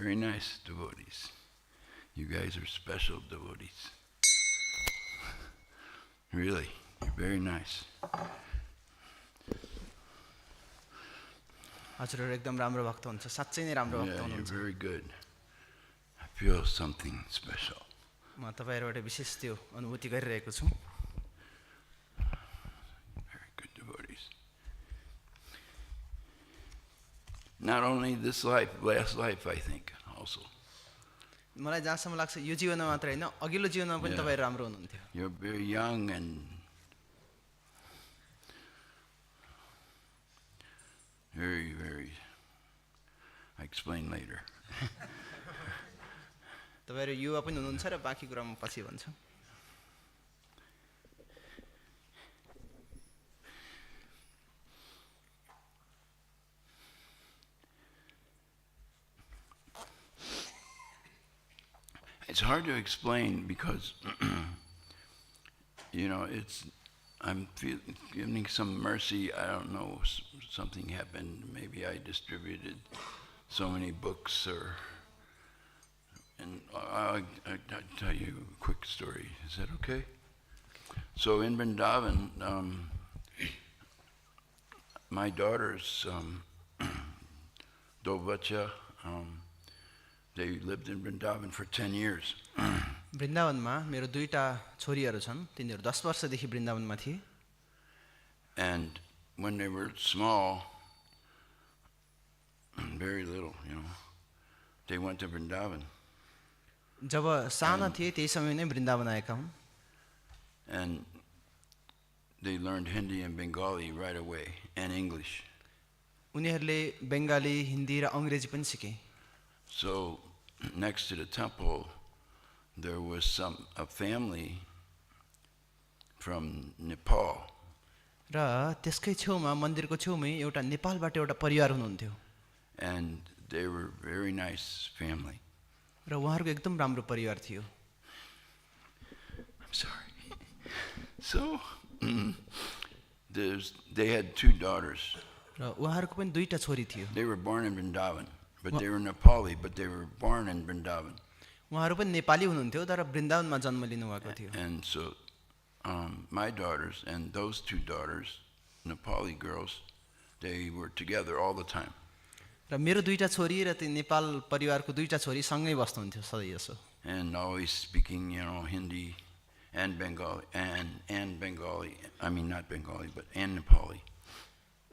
very nice devotees. You guys are special devotees. Really, you're very nice. हजुरहरु एकदम राम्रो भक्त हुनुहुन्छ, साच्चै नै राम्रो भक्त हुनुहुन्छ। You're very good. I feel something special. म तपाईहरुबाट विशेष त्यो अनुभूति गरिरहेको छु। Very good devotees. Not only this life, last life, I think, also. मलाई जहाँसम्म लाग्छ यो जीवनमा मात्र हैन, अघिल्लो जीवनमा पनि तपाईहरु राम्रो हुनुहुन्थ्यो। You're very young and very, very. I explain later. तपाईहरु युवा पनि हुनुहुन्छ र बाँकी कुरा म पछि भन्छु। It's hard to explain because I'm giving some mercy. I don't know, something happened. Maybe I distributed so many books, and I'll tell you a quick story. Is that okay? So in Vrindavan, my daughters, Dhruva, they lived in Vrindavan for 10 years. वृन्दावनमा मेरो दुईटा छोरीहरु छन्, तिनीहरु 10 वर्षदेखि वृन्दावनमा थिए। And when they were small, very little, they went to Vrindavan. जब साना थिए त्यही समय नै वृन्दावन आएका हुन्। And they learned Hindi and Bengali right away, and English. उनीहरुले बंगाली, हिन्दी र अंग्रेजी पनि सिके। So next to the temple, there was a family from Nepal. र त्यसकै छेउमा मन्दिरको छेउमै एउटा नेपालबाट एउटा परिवार हुनुहुन्थ्यो। And they were very nice family. र उहाँहरुको एकदम राम्रो परिवार थियो। I'm sorry. So they had 2 daughters. र उहाँहरुको पनि दुईटा छोरी थियो। They were born in Vrindavan, but they were Nepali, but they were born in Vrindavan. उहाँहरु पनि नेपाली हुनुहुन्थ्यो तर वृन्दावनमा जन्म लिनु भएको थियो। And so my daughters and those 2 daughters, Nepali girls, they were together all the time. र मेरो दुईटा छोरी र ती नेपाल परिवारको दुईटा छोरी सँगै बस्नुहुन्थ्यो सधैँ यसो। And always speaking, Hindi and Bengali and Bengali. I mean not Bengali, but and Nepali.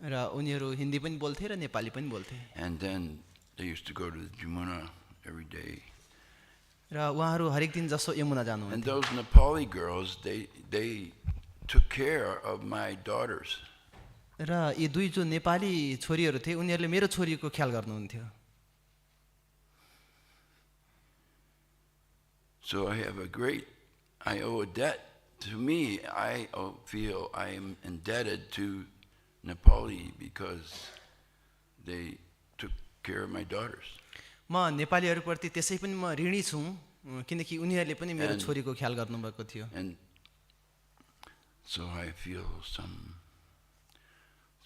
र उनीहरु हिन्दी पनि बोल्थे र नेपाली पनि बोल्थे। And then they used to go to the Yamuna every day. र उहाँहरु हरेक दिन जसो Yamuna जानुहुन्थ्यो। And those Nepali girls, they took care of my daughters. र यी दुई जो नेपाली छोरीहरु थिए उनीहरुले मेरो छोरीको ख्याल गर्नुहुन्थ्यो। So I owe a debt to me. I feel I am indebted to Nepali because they took care of my daughters. म नेपालीहरु प्रति त्यसै पनि म ऋणी छु किनकि उनीहरुले पनि मेरो छोरीको ख्याल गर्नुभएको थियो। And so I feel some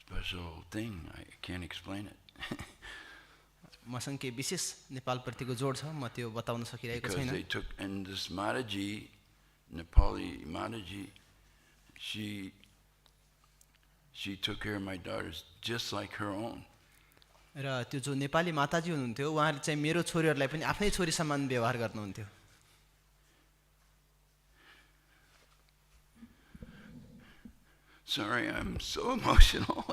special thing. I can't explain it. मसँग के विशेष नेपाल प्रतिको जोड छ, म त्यो बताउन सकिरहेको Because छैन। they took, and this Mahārāja, Nepali Mahārāja, she took care of my daughters just like her own. र त्यो जो नेपाली माताजी हुनुहुन्थ्यो उहाँले चाहिँ मेरो छोरीहरुलाई पनि आफ्नै छोरी समान व्यवहार गर्नुहुन्थ्यो। Sorry, I'm so emotional.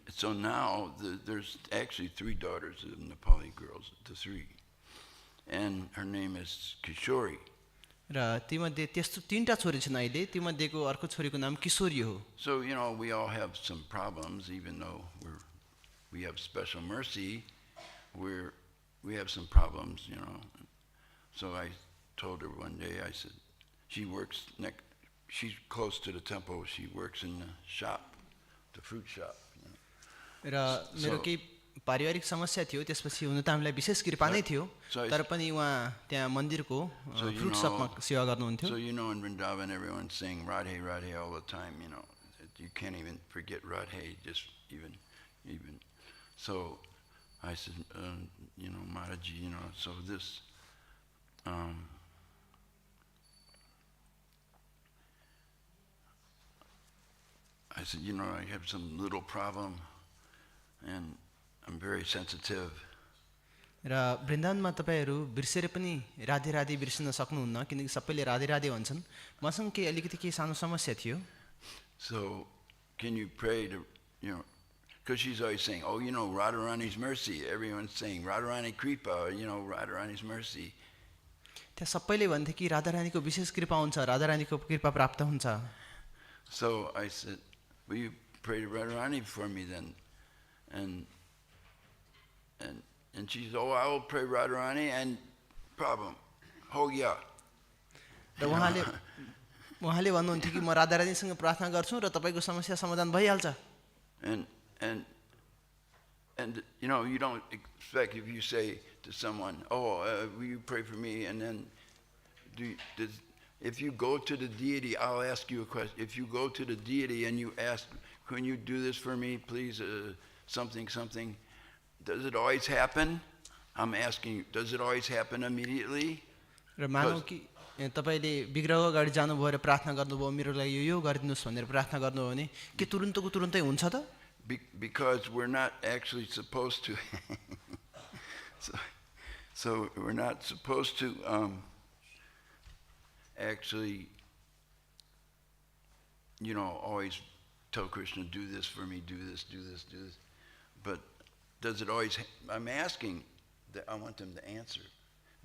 So now there's actually 3 daughters of Nepali girls, the 3, and her name is Kishori. र तीमध्ये त्यस्तो 3टा छोरी छन् अहिले, तीमध्येको अर्को छोरीको नाम किशोरी हो। So we all have some problems, even though we have special mercy, we have some problems, So I told her one day, I said, she's close to the temple, she works in the shop, the fruit shop. र मेरो केही पारिवारिक समस्या थियो, त्यसपछि हुन त हामीलाई विशेष कृपा नै थियो, तर पनि उहाँ त्यहाँ मन्दिरको फ्रुट शपमा सेवा गर्नुहुन्थ्यो। So in Vrindavan everyone's saying Radhe Radhe all the time, you can't even forget Radhe, just even. So I said, Mahārāja, so this, I said, I have some little problem, and I'm very sensitive. र वृन्दावनमा तपाईहरु बिर्सेर पनि राधे राधे बिर्सिन सक्नुहुन्न किनकि सबैले राधे राधे भन्छन् मसँग के अलिकति के सानो समस्या थियो. So can you pray to, because she's always saying, oh, Radharani's mercy. Everyone's saying Radharani kripa, Radharani's mercy. त्यहाँ सबैले भन्थे कि राधारानीको विशेष कृपा हुन्छ, राधारानीको कृपा प्राप्त हुन्छ. So I said, will you pray to Radharani for me then? And she said, oh, I will pray Radharani and problem. Ho gaya. र उहाँले भन्नुहुन्थ्यो कि म राधारानीसँग प्रार्थना गर्छु र तपाईको समस्या समाधान भइहाल्छ. And you don't expect if you say to someone, oh, will you pray for me? And then if you go to the deity, I'll ask you a question. If you go to the deity and you ask, can you do this for me, please, something, does it always happen? I'm asking you, does it always happen immediately? र मानौ कि तपाईले विग्रहको अगाडि जानुभयो र प्रार्थना गर्नुभयो मेरो लागि यो गरिदिनुस् भनेर प्रार्थना गर्नुभयो भने के तुरुन्तको तुरुन्तै हुन्छ त? Because we're not actually supposed to so we're not supposed to actually always tell Krishna, do this for me, do this. But does it always, I'm asking that I want them to answer.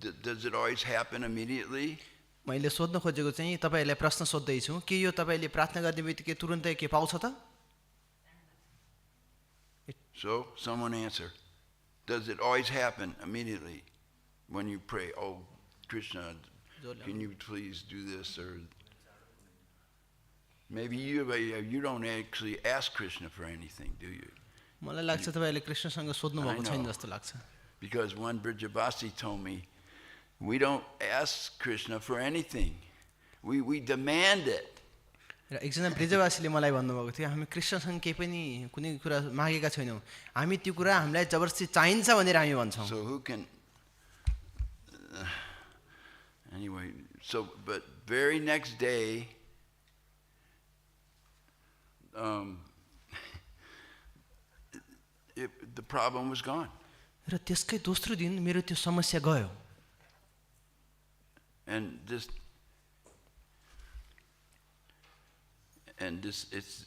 Does it always happen immediately? मैले सोध्न खोजेको चाहिँ तपाईहरुलाई प्रश्न सोध्दै छु के यो तपाईले प्रार्थना गर्ने बित्तिकै तुरुन्तै के पाउँछ त? So someone answer. Does it always happen immediately when you pray, oh Krishna, can you please do this? Or maybe you don't actually ask Krishna for anything, do you? मलाई लाग्छ तपाईले कृष्णसँग सोध्नु भएको छैन जस्तो लाग्छ. Because one Brijavasi told me, we don't ask Krishna for anything. We demand it. र एकजना ब्रिजवासीले मलाई भन्नुभएको थियो हामी कृष्णसँग केही पनि कुनै कुरा मागेका छैनौं हामी त्यो कुरा हामीलाई जबरजस्ती चाहिन्छ भनेर हामी भन्छौं. So who can anyway, but very next day the problem was gone. र त्यसकै दोस्रो दिन मेरो त्यो समस्या गयो. And this is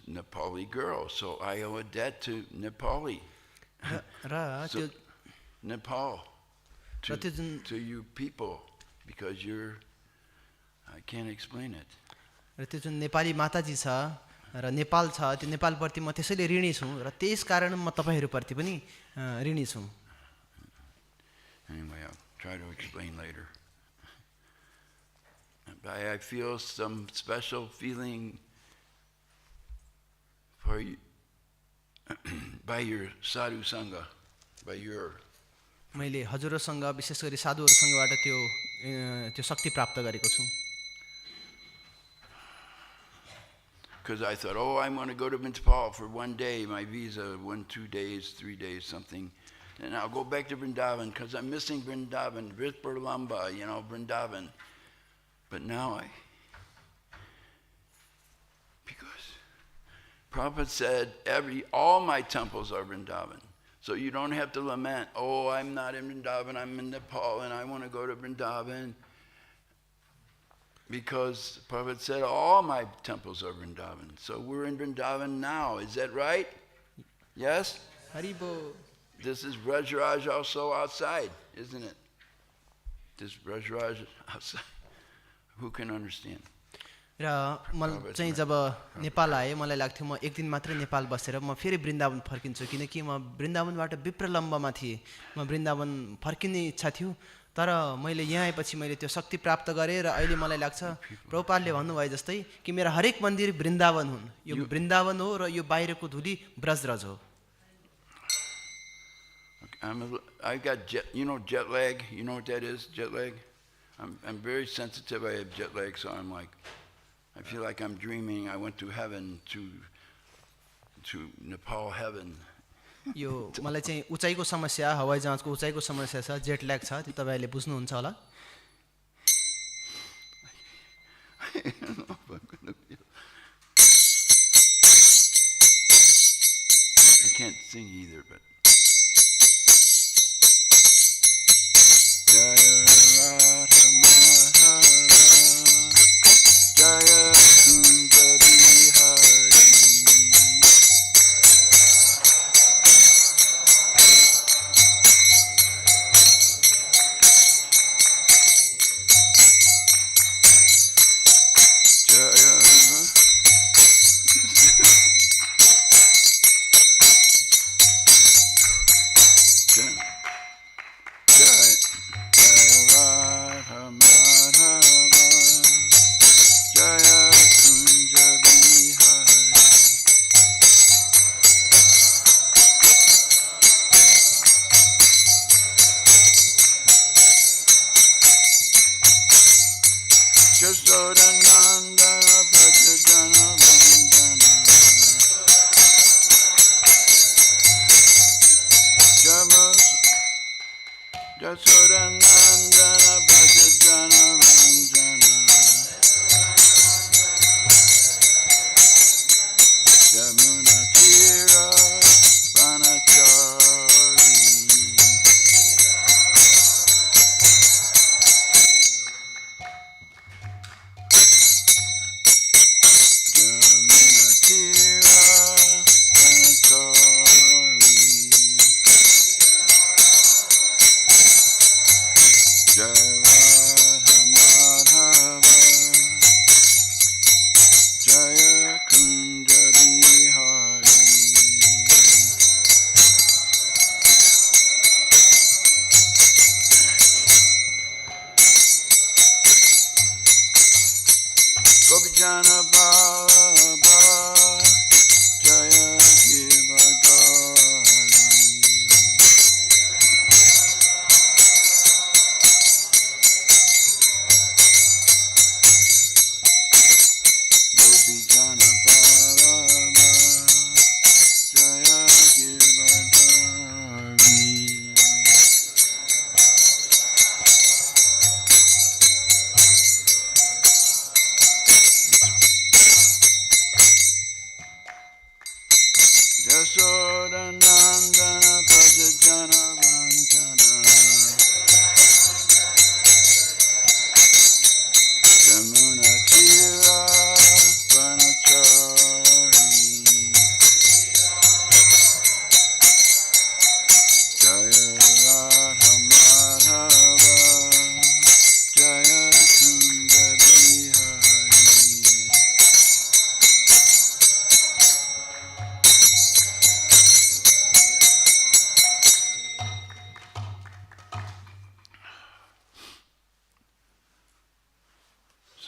Nepali girl, so I owe a debt to Nepali. So Nepal to you people because I can't explain it. र त्यो जुन नेपाली माताजी छ र नेपाल छ त्यो नेपाल प्रति म त्यसैले ऋणी छु र त्यस कारण म तपाईहरु प्रति पनि ऋणी छु. Anyway, I'll try to explain later. I feel some special feeling for you by your sadhu sangha, by your. मैले हजुरसँग विशेष गरी साधुहरुसँगबाट त्यो शक्ति प्राप्त गरेको छु. Because I thought, oh, I'm going to go to Nepal for one day, my visa, 1, 2 days, 3 days, something. And I'll go back to Vrindavan because I'm missing Vrindavan, Vrindavan, Vrindavan. But now because Prabhupada said all my temples are Vrindavan. So you don't have to lament, oh, I'm not in Vrindavan, I'm in Nepal and I want to go to Vrindavan. Because Prabhupada said all my temples are Vrindavan. So we're in Vrindavan now, is that right? Yes? Haribo. This is Braj also outside, isn't it? This Braj outside. Who can understand? र म चाहिँ जब नेपाल आए मलाई लाग्थ्यो म एक दिन मात्र नेपाल बसेर म फेरि वृन्दावन फर्किन्छु किनकि म वृन्दावनबाट विप्रलम्बमा थिए. म वृन्दावन फर्किने इच्छा थियो तर मैले यहाँ आएपछि मैले त्यो शक्ति प्राप्त गरे र अहिले मलाई लाग्छ प्रभुपादले भन्नुभए जस्तै कि मेरा हरेक मन्दिर वृन्दावन हुन्. यो वृन्दावन हो र यो बाहिरको धुली ब्रजरज हो. I got jet lag. You know what that is? Jet lag. I'm very sensitive. I have jet lag, so I'm like, I feel like I'm dreaming. I went to heaven, to Nepal heaven. यो मलाई चाहिँ उचाइको समस्या, हवाई जहाजको उचाइको समस्या छ, jet lag छ, त्यो तपाईहरुले बुझ्नुहुन्छ होला. I don't know if I'm gonna feel. I can't sing either, but. Jaya Radha Madhava, Jaya Kunja Bihari.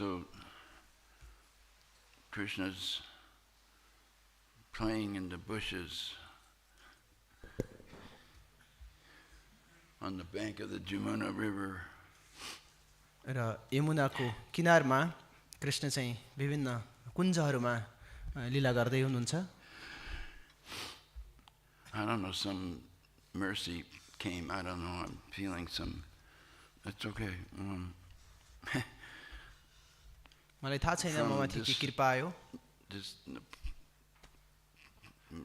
So, Krishna's playing in the bushes on the bank of the Jamuna River. र यमुनाको किनारमा कृष्ण चाहिँ विभिन्न कुञ्जहरुमा लीला गर्दै हुनुहुन्छ. I don't know, some mercy came. I don't know. I'm feeling some. It's okay. मलाई थाहा छैन ममाथि के कृपा आयो. This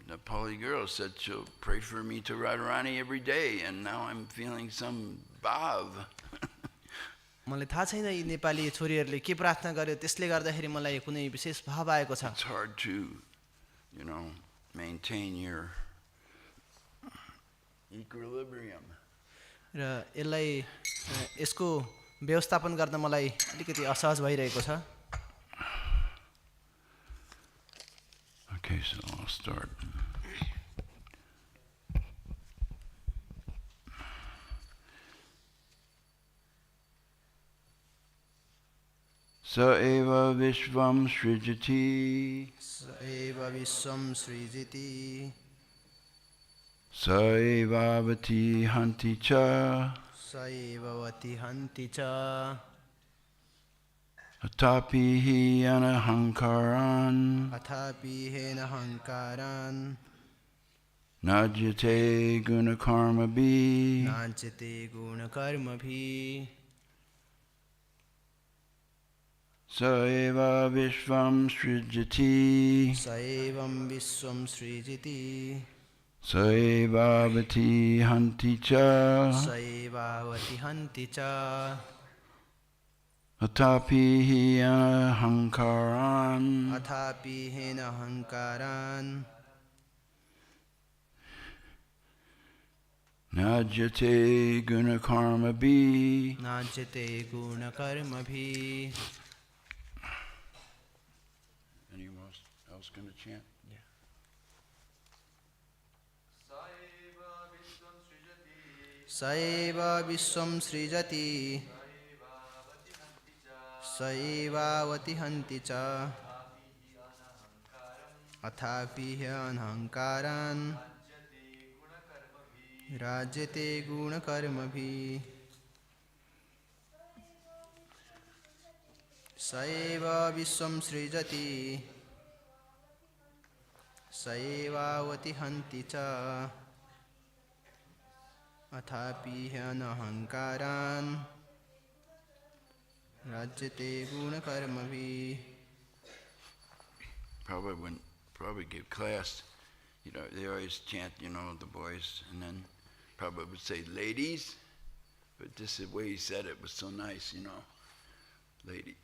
Nepali girl said she'll pray for me to Radharani every day, and now I'm feeling some bhav. मलाई थाहा छैन यी नेपाली छोरीहरुले के प्रार्थना गर्यो त्यसले गर्दाखेरि मलाई कुनै विशेष भाव आएको छ. It's hard to, maintain your equilibrium. र यसलाई यसको व्यवस्थापन गर्न मलाई अलिकति असहज भइरहेको छ. Okay, so I'll start. Sa eva viśvaṁ sṛjati. Sa eva viśvam sṛjati. Sa evāvati hanti cha. Sa evāvati hanti cha. athāpi anahaṅkārān athāpi enahaṅkārān nājyate guṇa-karmabhiḥ nājyate guṇa-karmabhiḥ sa viśvaṁ sṛjati viśvam sṛjati evāvati hanti ca evāvati hanti ca athāpi anahaṅkārān athāpi enahaṅkārān nājyate guṇa-karmabhiḥ nājyate guṇa-karmabhiḥ. Anyone else going to chant? Yeah. Sa viśvaṁ sṛjati sa evāvati hanti ca athāpi anahaṅkārān nājyate guṇa-karmabhiḥ sa viśvaṁ sṛjati sa evāvati hanti ca athāpi anahaṅkārān nājyate guṇa-karmabhiḥ. Prabhupada, when Prabhupada gave class, they always chant, the boys, and then Prabhupada would say, ladies, but this is the way he said it was so nice, ladies.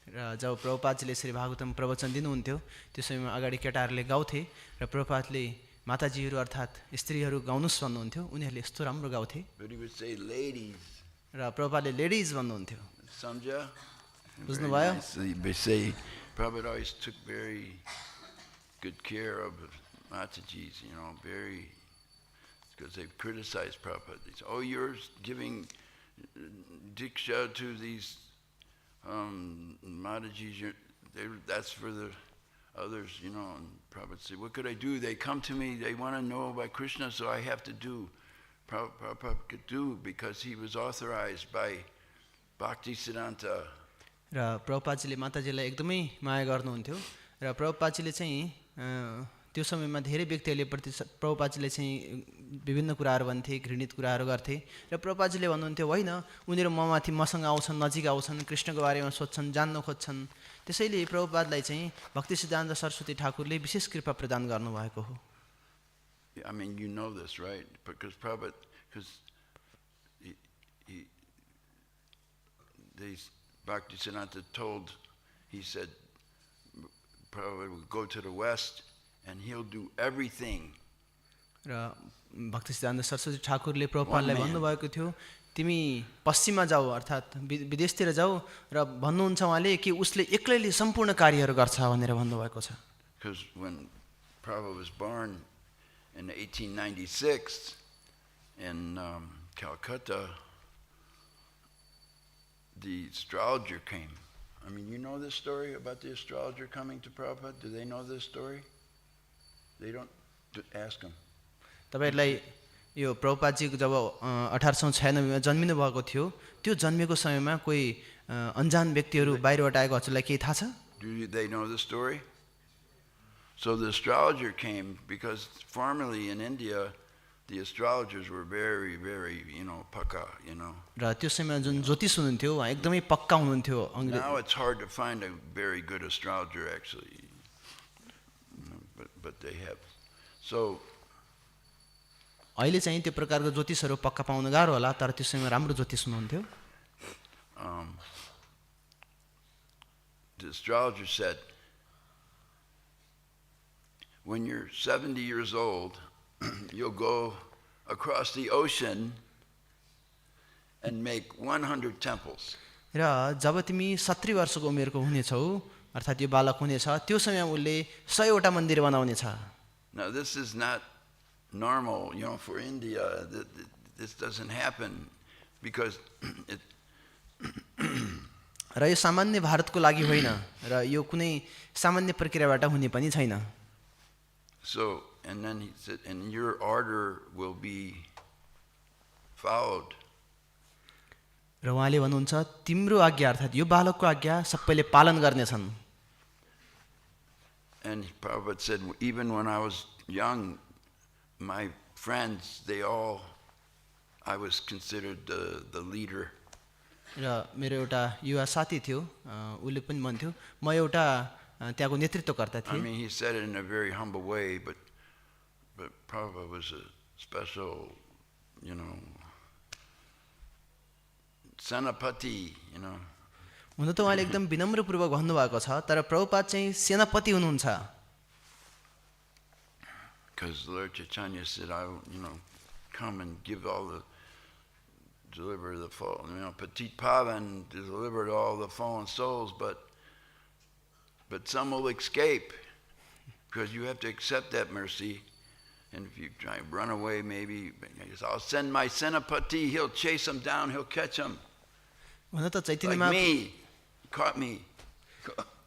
र जब प्रभुपादजीले श्री भागवतम प्रवचन दिनुहुन्थ्यो त्यो समयमा अगाडि केटाहरूले गाउँथे र प्रभुपादले माताजीहरू अर्थात् स्त्रीहरू गाउनुस् भन्नुहुन्थ्यो, उनीहरूले यस्तो राम्रो गाउँथे But he would say ladies. र प्रभुपादले लेडिज भन्नुहुन्थ्यो. Samjha? बुझ्नुभयो? They say Prabhupada always took very good care of Mataji's, because they've criticized Prabhupada. They say, oh, you're giving diksha to these Mataji's, that's for the others, and Prabhupada said, what could I do? They come to me, they want to know about Krishna, so I have to do. Prabhupada could do because he was authorized by Bhaktisiddhanta. र प्रभुपादजीले माताजीलाई एकदमै माया गर्नुहुन्थ्यो र प्रभुपादजीले चाहिँ त्यो समयमा धेरै व्यक्तिहरूले प्रभुपादजीले चाहिँ विभिन्न कुराहरू भन्थे, घृणित कुराहरू गर्थे र प्रभुपादजीले भन्नुहुन्थ्यो होइन, उनीहरू ममाथि मसँग आउँछन्, नजिक आउँछन्, कृष्णको बारेमा सोध्छन्, जान्न खोज्छन्, त्यसैले प्रभुपादलाई चाहिँ भक्तिसिद्धान्त सरस्वती ठाकुरले विशेष कृपा प्रदान गर्नुभएको हो. I mean, you know this, right? Because Prabhupada, Bhaktisiddhanta he said, Prabhupada will go to the West and he'll do everything. र भक्तिसिद्धान्त सरस्वती ठाकुरले प्रभुपादलाई भन्नुभएको थियो, तिमी पश्चिममा जाऊ अर्थात् विदेशतिर जाऊ र भन्नुहुन्छ उहाँले कि उसले एक्लैले सम्पूर्ण कार्यहरू गर्छ भनेर भन्नुभएको छ. Because when Prabhupada was born in 1896 in Calcutta, the astrologer came. I mean, you know this story about the astrologer coming to Prabhupada? Do they know this story? They don't. Ask them. तपाईहरुलाई यो प्रभुपादजीको जब 1896 मा जन्मिनु भएको थियो, त्यो जन्मेको समयमा कोही अनजान व्यक्तिहरू बाहिरबाट आएको हजुरलाई केही थाहा छ? Do they know the story? So the astrologer came because formerly in India the astrologers were very, very, pakka, र त्यो समयमा जुन ज्योतिष हुनुहुन्थ्यो उहाँ एकदमै पक्का हुनुहुन्थ्यो. Now it's hard to find a very good astrologer actually, but they have. So अहिले चाहिँ त्यो प्रकारको ज्योतिषहरू पक्का पाउन गाह्रो होला, तर त्यो समयमा राम्रो ज्योतिष हुनुहुन्थ्यो. The astrologer said, when you're 70 years old, you'll go across the ocean and make 100 temples. र जब तिमी 70 वर्षको उमेरको हुनेछौ अर्थात् यो बालक हुनेछ, त्यो समयमा उले 100 वटा मन्दिर बनाउनेछ. Now this is not normal, for India. This doesn't happen because it र यो सामान्य भारतको लागि होइन र यो कुनै सामान्य प्रक्रियाबाट हुने पनि छैन. So, and then he said, and your order will be followed. र उहाँले भन्नुहुन्छ तिम्रो आज्ञा अर्थात् यो बालकको आज्ञा सबैले पालन गर्नेछन्. And Prabhupada said, even when I was young, my friends, I was considered the leader. र मेरो एउटा युवा साथी थियो, उसले पनि भन्थ्यो म एउटा त्यहाँको नेतृत्वकर्ता थिएँ. I mean, he said it in a very humble way, but Prabhupada was a special, senapati, हुन त उहाँले एकदम विनम्रपूर्वक भन्नुभएको छ, तर प्रभुपाद चाहिँ सेनापति हुनुहुन्छ. Because Lord Chaitanya said, I will, come and deliver the fallen, Petit Pavan, delivered all the fallen souls, but some will escape, because you have to accept that mercy. And if you try to run away, maybe I'll send my senapati, he'll chase them down, he'll catch them. Like me, he caught me.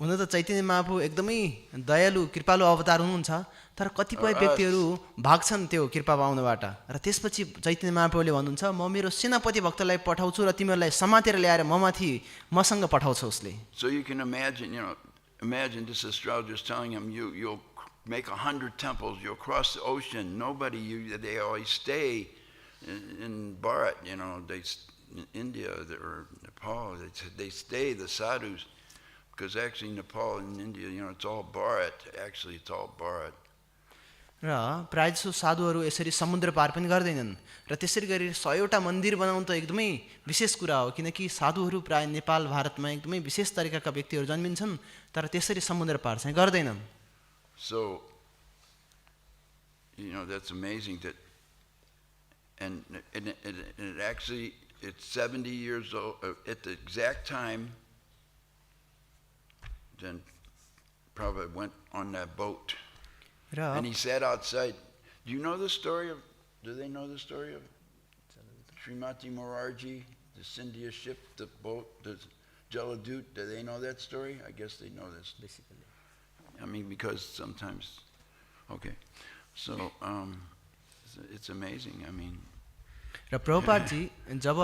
हुन त चैतन्य महाप्रभु एकदमै दयालु कृपालु अवतार हुनुहुन्छ, तर कतिपय व्यक्तिहरू भाग्छन् त्यो कृपा पाउनबाट. र त्यसपछि चैतन्य महाप्रभुले भन्नुहुन्छ म मेरो सेनापति भक्तलाई पठाउँछु र तिमीहरूलाई समातेर ल्याएर मसँग पठाउँछु उसले. So you can imagine this astrologer is telling him, you'll make 100 temples, you'll cross the ocean, they always stay in Bharat, in India or Nepal, they stay, the sadhus. Because actually Nepal and India, it's all Bharat. Actually, it's all Bharat. र प्रायजसो साधुहरू यसरी समुद्र पार पनि गर्दैनन्. र त्यसरी गरी 100वटा मन्दिर बनाउनु त एकदमै विशेष कुरा हो, किनकि साधुहरू प्राय नेपाल भारतमा एकदमै विशेष तरिकाका व्यक्तिहरू जन्मिन्छन्, तर त्यसरी समुद्र पार चाहिँ गर्दैनन्. So, that's amazing that, and it actually, it's 70 years old, at the exact time, then Prabhupada went on that boat. And he sat outside. Do they know the story of Srimati Mahārāja, the Scindia ship, the boat, the Jaladut? Do they know that story? I guess they know this. Basically. I mean, because sometimes, okay. So, it's amazing. I mean. र प्रभुपादजी जब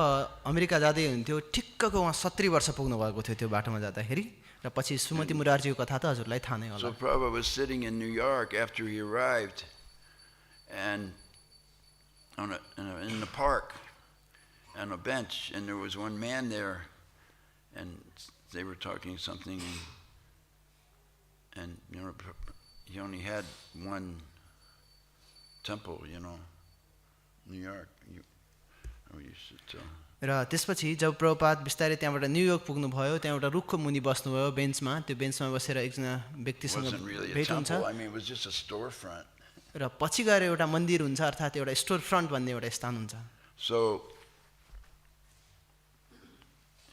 America जाँदै हुन्थ्यो ठिक्कको उहाँ 70 वर्ष पुग्नु भएको थियो त्यो बाटोमा जाँदाखेरि, र पछि सुमति मुरारजीको कथा त हजुरलाई थाहा नै होला. So Prabhupada was sitting in New York after he arrived, and in the park, on a bench, and there was one man there, and they were talking something, and he only had one temple, New York. र त्यसपछि जब प्रभुपाद बिस्तारै त्यहाँबाट New York पुग्नुभयो, त्यहाँ एउटा रुखको मुनि बस्नुभयो बेन्चमा, त्यो बेन्चमा बसेर एकजना व्यक्तिसँग भेट हुन्छ. र पछि गएर एउटा मन्दिर हुन्छ, अर्थात् एउटा स्टोर फ्रन्ट भन्ने एउटा स्थान हुन्छ. So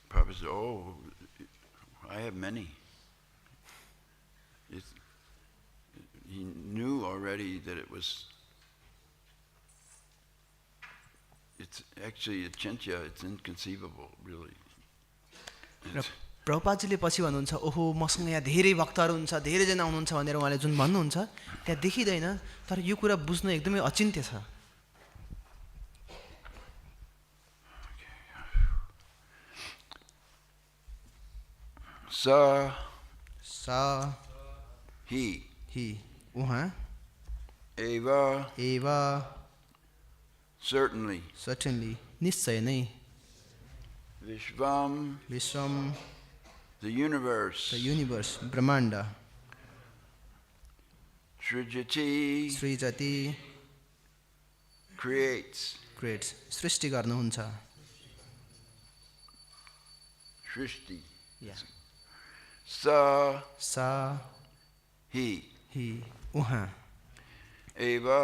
Prabhupada said, oh, I have many. He knew already that it's actually a chintya, it's inconceivable, really. र प्रभुपादजीले पछि भन्नुहुन्छ ओहो मसँग यहाँ धेरै भक्तहरू हुन्छ, धेरैजना आउनुहुन्छ भनेर उहाँले जुन भन्नुहुन्छ त्यहाँ देखिँदैन, तर यो कुरा बुझ्नु एकदमै अचिन्त्य छ. सा ही उहाँ एवा certainly निश्चय नै viśvaṁ the universe ब्रह्माण्ड sṛjati creates सृष्टि गर्नुहुन्छ. सृष्टि सा ही उहाँ एवा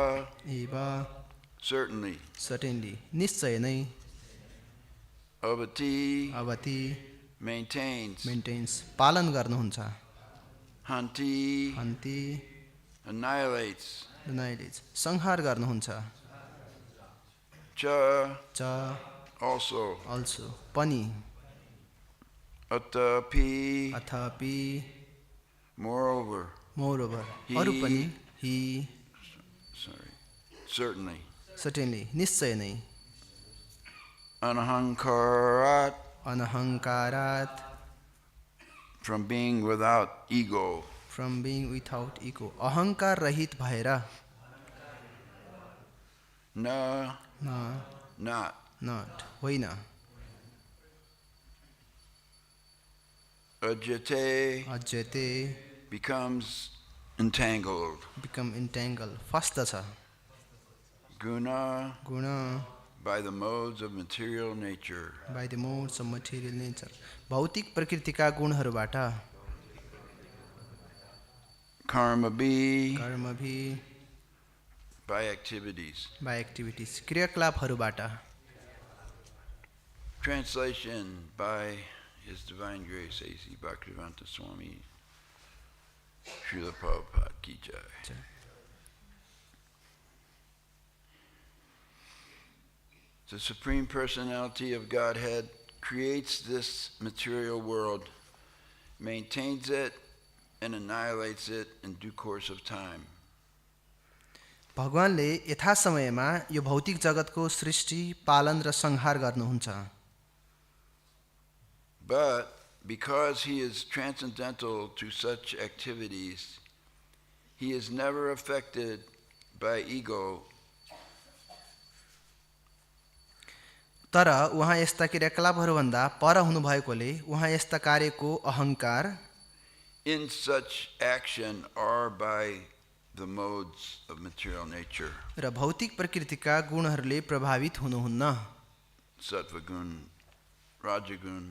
certainly निश्चय नै avati maintains पालन गर्नुहुन्छ. hanti annihilates संहार गर्नुहुन्छ. cha also पनि athāpi moreover अरू पनि certainly निश्चय नै anahaṅkārāt, anahaṅkārāt, from being without ego. from being without ego, अहङ्कार रहित भएर, Na, न, not. not, होइन, Ajyate ajyate, becomes entangled. become entangled, फस्दछ, Guna गुण, by the modes of material nature. by the modes of material nature, भौतिक प्रकृतिका गुणहरूबाट, Karmabhiḥ कर्मभिः, by activities. by activities, क्रियाकलापहरूबाट. Translation by His Divine Grace A.C. Bhaktivedanta Swami Srila Prabhupada Ki Jai. The Supreme Personality of Godhead creates this material world, maintains it, and annihilates it in due course of time. भगवानले यथा समयमा यो भौतिक जगतको सृष्टि, पालन र संहार गर्नुहुन्छ. But because He is transcendental to such activities, He is never affected by ego. तर उहाँ यस्ता क्रियाकलापहरूभन्दा पर हुनुभएकोले उहाँ यस्ता कार्यको अहङ्कार In such action or by the modes of material nature. र भौतिक प्रकृतिका गुणहरूले प्रभावित हुनुहुन्न. Sattvagun, Rajagun,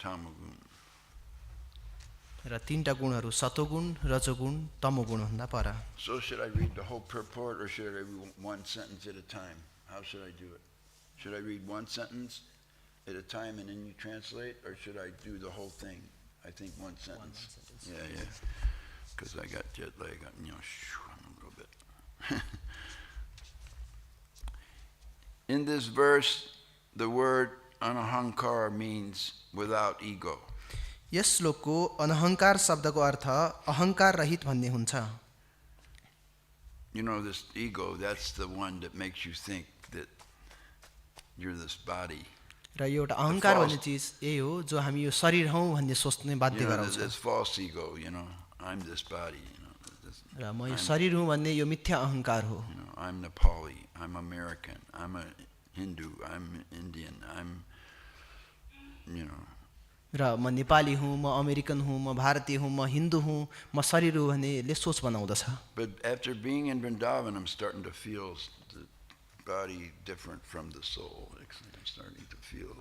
Tamagun. र तीनटा गुणहरू सतोगुण, रजोगुण, तमोगुण भन्दा पर. So should I read the whole purport or should I read one sentence at a time? How should I do it? Should I read one sentence at a time and then you translate, or should I do the whole thing? I think one sentence. Yeah. Because I got jet lag. I'm a little bit. In this verse, the word anahaṅkārā means without ego. यस श्लोकको अनहङ्कार शब्दको अर्थ अहङ्कार रहित भन्ने हुन्छ. You know, this ego, that's the one that makes you think that you're this body. र यो एउटा अहङ्कार भन्ने चिज यही हो जो हामी यो शरीर हौँ भन्ने सोच्ने बाध्य गराउँछ. This false ego, I'm this body. र म यो शरीर हुँ भन्ने यो मिथ्या अहङ्कार हो. I'm Nepali, I'm American, I'm a Hindu, I'm Indian, I'm, र म नेपाली हुँ, म अमेरिकन हुँ, म भारतीय हुँ, म हिन्दू हुँ, म शरीर हुँ भन्नेले सोच बनाउँदछ. But after being in Vrindavan, I'm starting to feel the body different from the soul. I'm starting to feel.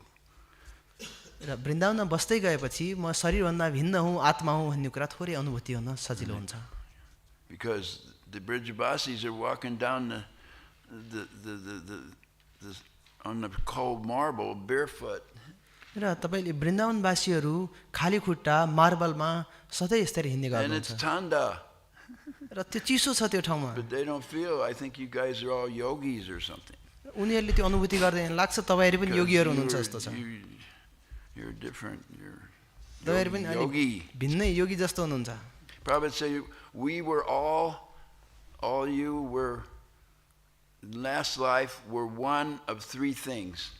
र वृन्दावनमा बस्दै गएपछि म शरीरभन्दा भिन्न हुँ, आत्मा हुँ भन्ने कुरा थोरै अनुभूति हुन सजिलो हुन्छ. Because the Brijavasis are walking down on the cold marble barefoot. र तपाईले वृन्दावनवासीहरू खाली खुट्टा मार्बलमा सधैँ यसरी हिँड्ने And it's गर्नुहुन्छ. tanda. र त्यो चिसो छ त्यो ठाउँमा. But they don't feel, I think you guys are all yogis or something. उनीहरूले त्यो अनुभूति गर्दैन, लाग्छ तपाईहरु पनि योगीहरू हुनुहुन्छ जस्तो छ. You're different. You're तपाईहरु पनि yogi. भिन्नै योगी जस्तो हुनुहुन्छ. Prabhupada said, we were all you were, last life, were one of three things.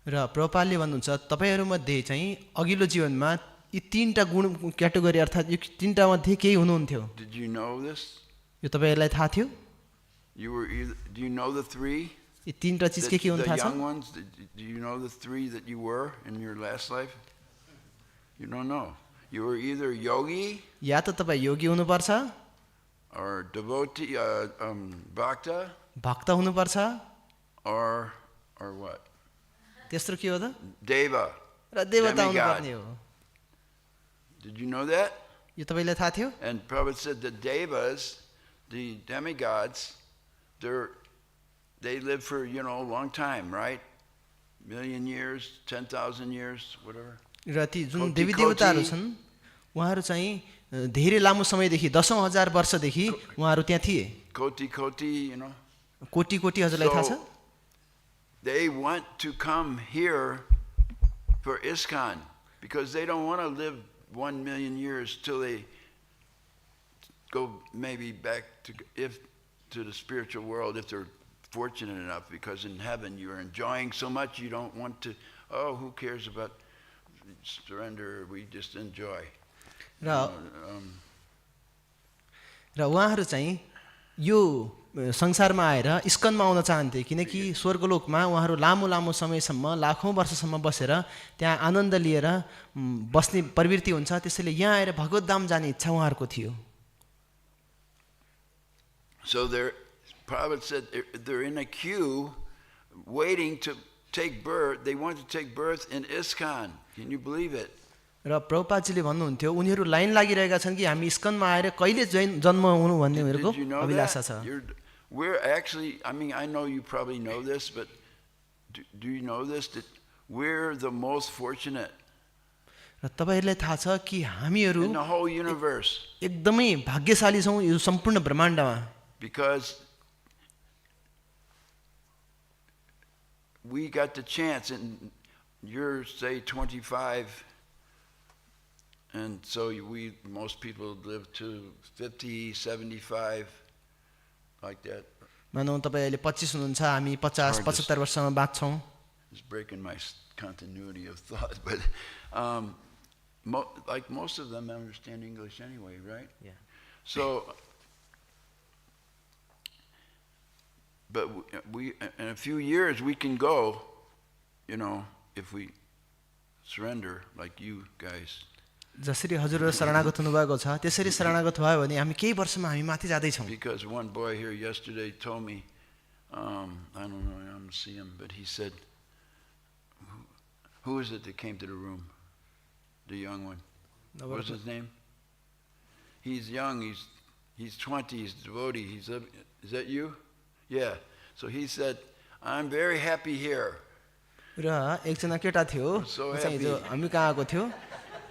र प्रभुपादले भन्नुहुन्छ तपाईहरु मध्ये चाहिँ अघिल्लो जीवनमा यी तीनटा गुण क्याटेगोरी अर्थात यो तीनटा मध्ये केही हुनुहुन्थ्यो. Did you know this? यो तपाईहरुलाई थाहा थियो? You were either, do you know the three? यी तीनटा चीज के हुन् थाहा The छ? young ones, do you know the three that you were in your last life? You don't know. You were either yogi, या त तपाई योगी हुनुपर्छ, or devotee, bhakta, भक्त हुनुपर्छ, or what? तेस्रो के हो त? Deva. र देवता Demigod. हुनुपर्ने हो. Did you know that? यो तपाईलाई थाहा थियो? And Prabhupada said the devas, the demigods, they live for, a long time, right? 1,000,000 years, 10,000 years, whatever. र ती जुन देवी देवताहरू छन् उहाँहरू चाहिँ धेरै लामो समयदेखि 10,000 वर्षदेखि उहाँहरू त्यहाँ थिए. Koti, कोटी कोटी हजुरलाई थाहा छ? So, they want to come here for ISKCON because they don't want to live 1,000,000 years till they go maybe back to the spiritual world if they're fortunate enough, because in heaven you're enjoying so much you don't want to, oh, who cares about surrender, we just enjoy. र उहाँहरू चाहिँ यो संसारमा आएर इस्कनमा आउन चाहन्थे किनकि स्वर्गलोकमा उहाँहरू लामो लामो समयसम्म लाखौं वर्षसम्म बसेर त्यहाँ आनन्द लिएर बस्ने प्रवृत्ति हुन्छ, त्यसैले यहाँ आएर भगवत धाम जाने इच्छा उहाँहरूको थियो। So Prabhupada said they're in a queue waiting to take birth. They want to take birth in ISKCON. Can you believe it? र प्रभुपादजीले भन्नुहुन्थ्यो उनीहरू लाइन लागिरहेका छन् कि हामी इस्कनमा आएर कहिले जन्म हुनु भन्ने उनीहरूको अभिलाषा छ। We're actually, I mean, I know you probably know this, but do you know this, that we're the most fortunate र तपाईहरुलाई थाहा छ कि हामीहरू in the whole universe, एकदमै भाग्यशाली छौं यो सम्पूर्ण ब्रह्माण्डमा, because we got the chance, and you're say 25, and so most people live to 50, 75, like that. मानौ तपाई अहिले 25 हुनुहुन्छ, हामी 50 75 वर्षमा बाँच्छौं. It's breaking my continuity of thought, but like most of them understand English anyway, right? Yeah. So, but we in a few years we can go, you know, if we surrender like you guys. जसरी हजुरहरु शरणागत हुनुभएको छ त्यसरी शरणागत भयो भने हामी केही वर्षमा हामी माथि जादै छौं. Because one boy here yesterday told me, I don't know, I don't see him, but he said, who is it that came to the room? The young one. What's his name? He's young, he's 20, he's devotee, is that you? Yeah. So he said, I'm very happy here. र एकजना केटा थियो चाहिँ जो हामी कहाँ आएको थियो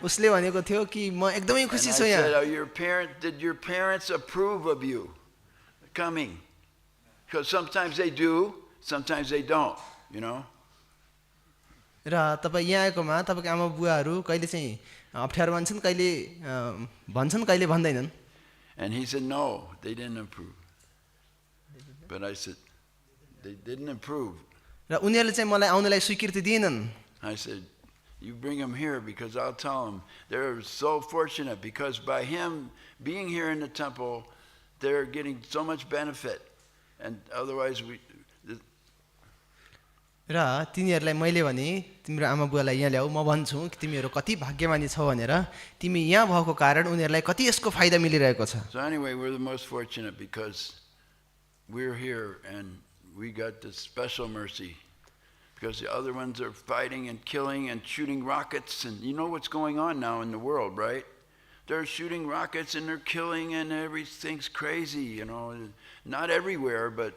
उसले भनेको थियो कि म एकदमै खुसी छु यहाँ. Did your parents approve of you coming? Because sometimes they do, sometimes they don't, you know. र तपाई यहाँ आएकोमा तपाईको आमा बुवाहरू कहिले चाहिँ अप्ठ्यारो मान्छन्, कहिले भन्छन्, कहिले भन्दैनन्. And he said no, they didn't approve. But I said they didn't approve. र उनीहरूले चाहिँ मलाई आउनलाई स्वीकृति दिएनन्. I said, you bring him here because I'll tell him they're so fortunate because by him being here in the temple, they're getting so much benefit, and otherwise र तिनीहरूलाई मैले भने तिम्रो आमा बुवालाई यहाँ ल्याऊ, म भन्छु कि तिमीहरू कति भाग्यमानी छौ भनेर, तिमी यहाँ भएको कारण उनीहरूलाई कति यसको फाइदा मिलिरहेको छ. So anyway, we're the most fortunate because we're here and we got this special mercy. Because the other ones are fighting and killing and shooting rockets, and you know what's going on now in the world, right? They're shooting rockets and they're killing and everything's crazy, you know. Not everywhere, but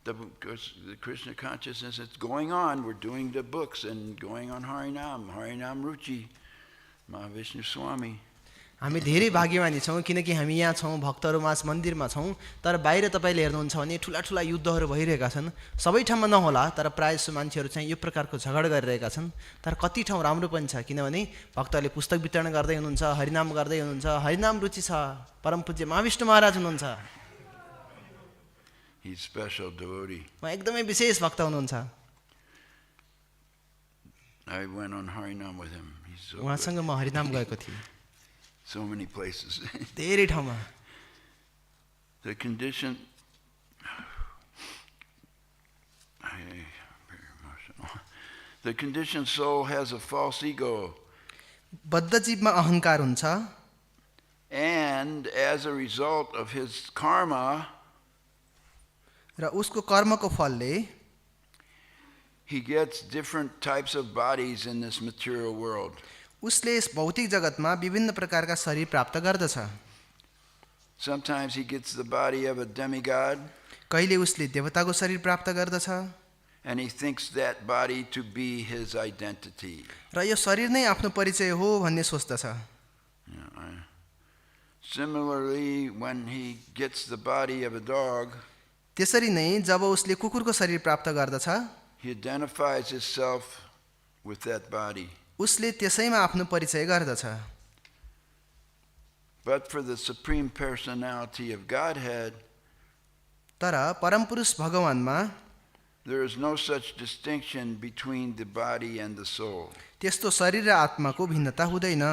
because the Krishna consciousness is going on. We're doing the books and going on Harinam Ruchi, Mahavishnu Swami. हामी धेरै भाग्यमानी छौं किनकि हामी यहाँ छौं, भक्तहरू मास मन्दिरमा छौं. तर बाहिर तपाईले हेर्नुहुन्छ भने ठूला ठूला युद्धहरू भइरहेका छन्. सबै ठाउँमा नहोला, तर प्राय जसो मान्छेहरू चाहिँ यो प्रकारको झगडा गरिरहेका छन्. तर कति ठाउँ राम्रो पनि छ किनभने भक्तहरूले पुस्तक वितरण गर्दै हुनुहुन्छ, हरिनाम गर्दै हुनुहुन्छ, हरिनाम रुचि छ. परम पूज्य महाविष्णु महाराज हुनुहुन्छ. He's special devotee. म एकदमै विशेष भक्त हुनुहुन्छ. I went on Harinam with him. He's so उहाँसँग म हरिनाम गएको थिएँ. So many places. धेरै ठाउँमा. The condition, the conditioned soul has a false ego. बद्ध जीवमा अहंकार हुन्छ. And as a result of his karma, र उसको कर्मको फलले he gets different types of bodies in this material world. उसले यस भौतिक जगतमा विभिन्न प्रकारका शरीर प्राप्त गर्दछ. Sometimes he gets the body of a demigod. कहिले उसले देवताको शरीर प्राप्त गर्दछ. And he thinks that body to be his identity. र यो शरीर नै आफ्नो परिचय हो भन्ने सोच्दछ. Similarly, when he gets the body of a dog, त्यसरी नै जब उसले कुकुरको शरीर प्राप्त गर्दछ, he identifies himself with that body. उसले त्यसैमा आफ्नो परिचय गर्दछ. But for the Supreme Personality of Godhead, तर परमपुरुष भगवानमा there is no such distinction between the body and the soul. त्यस्तो शरीर र आत्माको भिन्नता हुँदैन.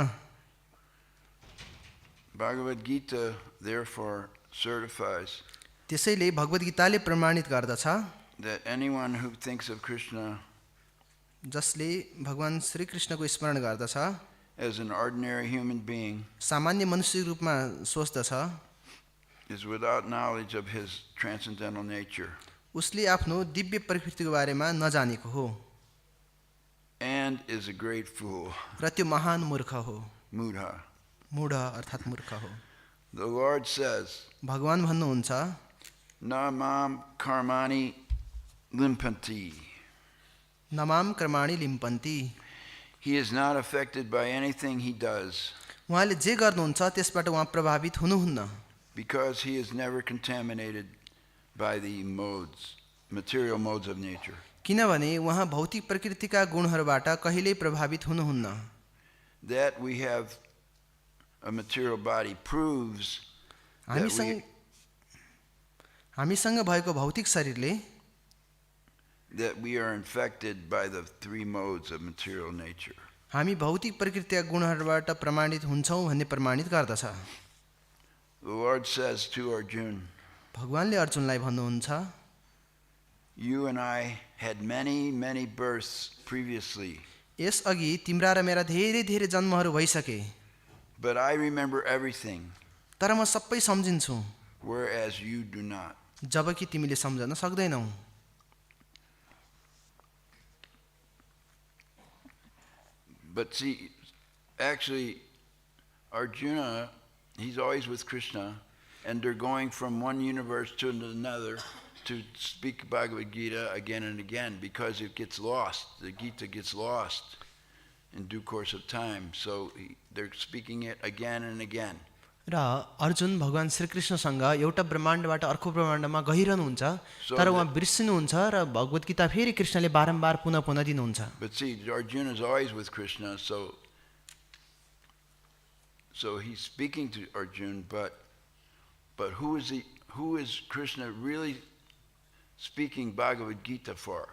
Bhagavad Gita therefore certifies त्यसैले भगवत गीताले प्रमाणित गर्दछ that anyone who thinks of Krishna जसले भगवान श्री कृष्णको स्मरण गर्दछ as an ordinary human being सामान्य मनुष्य रूपमा सोच्दछ is without knowledge of his transcendental nature उसले आफ्नो दिव्य प्रकृतिको बारेमा नजानेको हो and is a great fool. र त्यो महान मूर्ख हो. Mudha. मूढ अर्थात् मूर्ख हो. The Lord says, भगवान भन्नुहुन्छ Na mam karmani limpanti. नमाम कर्माणि लिम्पन्ति. He is not affected by anything he does उहाँले जे गर्नुहुन्छ त्यसबाट उहाँ प्रभावित हुनुहुन्न because he is never contaminated by the modes, material modes of nature. किनभने उहाँ भौतिक प्रकृतिका गुणहरूबाट कहिल्यै प्रभावित हुनुहुन्न. That we have a material body proves that हामीसँग भएको भौतिक शरीरले we are infected by the three modes of material nature. हामी भौतिक प्रकृतिका गुणहरूबाट प्रमाणित हुन्छौं भन्ने प्रमाणित गर्दछ. The Lord says to Arjuna, भगवानले अर्जुनलाई भन्नुहुन्छ you and I had many births previously. यसअघि तिम्रा र मेरा धेरै धेरै जन्महरू भइसके. But I remember everything. तर म सबै सम्झिन्छु. Whereas you do not. जबकि तिमीले सम्झन सक्दैनौ. But see, actually, Arjuna, he's always with Krishna, and they're going from one universe to another to speak Bhagavad Gita again and again because it gets lost. The Gita gets lost in due course of time. So they're speaking it again and again. र अर्जुन भगवान श्रीकृष्णसँग एउटा ब्रह्माण्डबाट अर्को ब्रह्माण्डमा गइरहनुहुन्छ तर उहाँ बिर्सिनुहुन्छ र भगवत गीता फेरि कृष्णले बारम्बार पुनः पुनः दिनुहुन्छ. But see, Arjuna is always with Krishna, so he's speaking to Arjuna, but who is Krishna really speaking Bhagavad Gita for?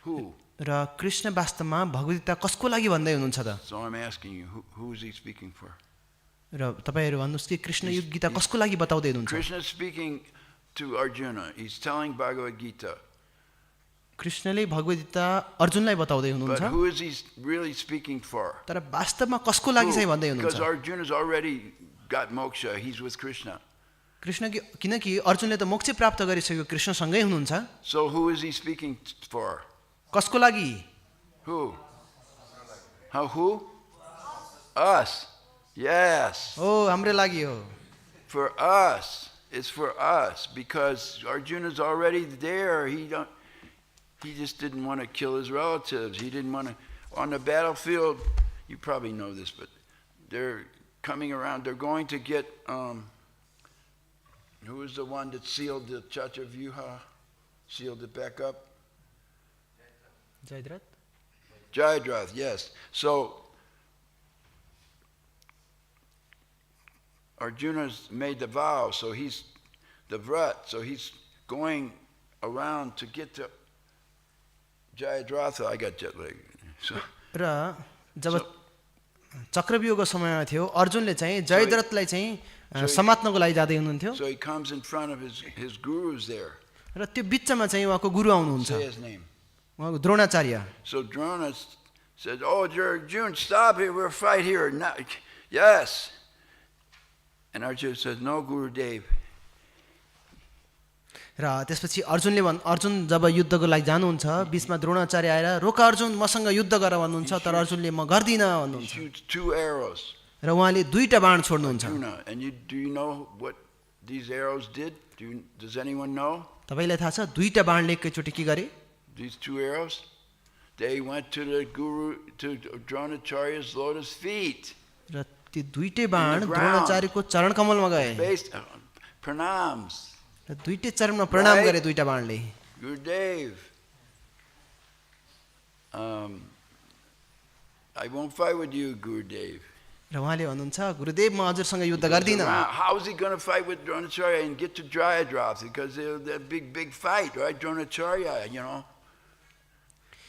Who? र कृष्ण वास्तवमा भगवत गीता कसको लागि भन्दै हुनुहुन्छ त? So I'm asking you, who is he speaking for? र तपाईहरु भन्नुस् कि कृष्ण यो गीता कसको लागि बताउँदै हुनुहुन्छ? Krishna is speaking to Arjuna. He's telling Bhagavad Gita. कृष्णले Bhagavad Gita अर्जुनलाई बताउँदै हुनुहुन्छ. But who is he really speaking for? तर वास्तवमा कसको लागि चाहिँ भन्दै हुनुहुन्छ? Because Arjuna's already got moksha. He's with Krishna. Krishna किनकि अर्जुनले त मोक्ष प्राप्त गरिसक्यो कृष्णसँगै हुनुहुन्छ. So who is he speaking for? कसको लागि? Who? Who? Us. Yes. Oh, हाम्रो लागि हो. For us. It's for us because Arjuna's already there. He just didn't want to kill his relatives. He didn't want to on the battlefield. You probably know this, but they're coming around. They're going to get who was the one that sealed the Chaturvyuha? Sealed it back up? Jayadratha? Jayadratha, yes. So Arjuna's made the vow, so he's the vrat, so he's going around to get to Jayadratha. I got jet lag. So, र जब चक्रव्यूहको समयमा थियो अर्जुनले चाहिँ जयद्रथलाई चाहिँ समात्नको लागि जाँदै हुनुहुन्थ्यो. So he comes in front of his gurus there. र त्यो बिचमा चाहिँ उहाँको गुरु आउनुहुन्छ. Say his name. उहाँको Dronacharya. So Drona said, "Oh, Arjuna, stop here. We'll fight here." No, yes. And Arjuna says, "No, Gurudev." र त्यसपछि अर्जुन जब युद्धको लागि जानुहुन्छ बीचमा द्रोणाचार्य आएर रोक अर्जुन मसँग युद्ध गर भन्नुहुन्छ तर अर्जुनले म गर्दिन भन्नुहुन्छ. Shoots 2 arrows. र उहाँले दुईटा बाण छोड्नुहुन्छ. And do you know what these arrows did? Does anyone know? तपाईलाई थाहा छ दुईटा बाणले एकैचोटि के गरे? These 2 arrows, they went to the Guru, to Dronacharya's lotus feet. र ती दुईटै बाण द्रोणाचार्यको चरण कमलमा गए. Pranams. र दुईटै चरणमा प्रणाम गरे दुईटा बाणले. Gurudev, I won't fight with you, Gurudev. र उहाँले भन्नुहुन्छ गुरुदेव म हजुरसँग युद्ध गर्दिनँ How is he going to fight with Dronacharya and get to Jayadratha? Because they're big fight, right? Dronacharya, you know.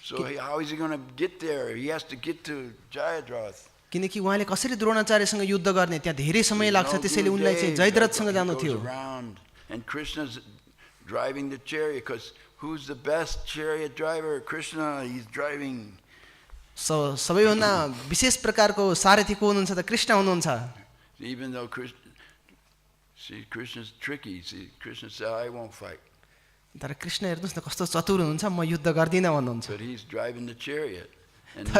So how is he going to get there? He has to get to Jayadratha. किनकि उहाँले कसरी द्रोणाचार्यसँग युद्ध गर्ने त्यहाँ धेरै समय लाग्छ त्यसैले उनलाई चाहिँ जयद्रथसँग जानु थियो And Krishna's driving the chariot because who's the best chariot driver? Krishna, he's driving. सबैभन्दा विशेष प्रकारको सारथी को हुनुहुन्छ त कृष्ण हुनुहुन्छ Even though Krishna's tricky, Krishna said, I won't fight. तर कृष्ण हेर्नुस् न कस्तो चतुर हुनुहुन्छ म युद्ध गर्दिनँ भन्नुहुन्छ But he's driving the chariot. And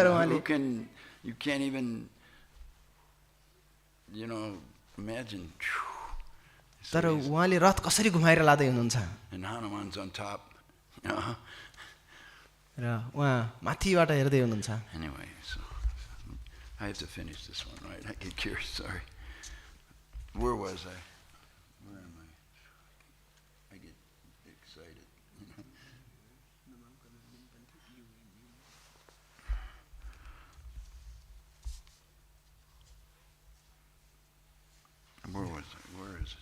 you can't even, imagine. तर उहाँले रथ कसरी घुमाएर लादै हुनुहुन्छ And Hanuman's on top. र उहाँ माथिबाट हेर्दै हुनुहुन्छ Anyway, so I have to finish this one, right? I get curious, sorry. Where was I? Where am I? I get excited. Where was I? Where is it?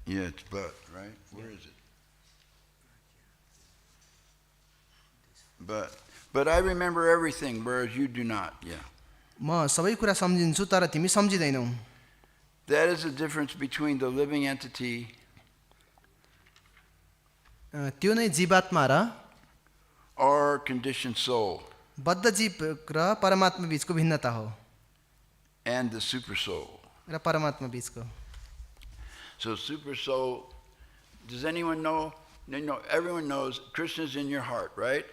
Yeah, it's but, right? Where is it? But I remember everything, whereas you do not. Yeah. म सबै कुरा सम्झिन्छु तर तिमी सम्झिदैनौ That is the difference between the living entity त्यो नै जीवात्मा र or conditioned soul बद्ध जीव र परमात्मा बीचको भिन्नता हो and the super soul. र परमात्मा बीचको So super soul, does anyone know? Everyone knows Krishna's in your heart, right?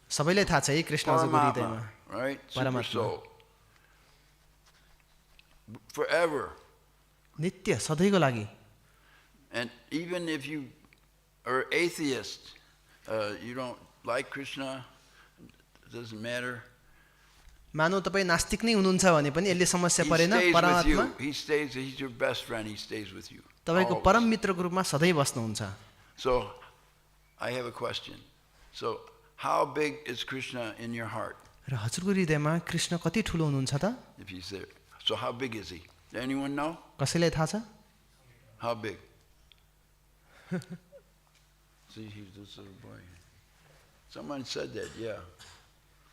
सबैलाई थाहा छ है कृष्ण हजुरको हृदयमा right? Super soul. Forever. नित्य सधैँको लागि And even if you are atheist, you don't like Krishna, it doesn't matter. मानौ तपाई नास्तिक नै हुनुहुन्छ भने पनि यसले समस्या परेन परमात्मा He's your best friend, he stays with you. तपाईको परम मित्रको रूपमा सधैँ बस्नुहुन्छ So I have a question. So how big is Krishna in your heart? र हजुरको हृदयमा कृष्ण कति ठुलो हुनुहुन्छ त If he's there. So how big is he? Does anyone know? कसैलाई थाहा छ How big? See, he's this little boy. Someone said that, yeah.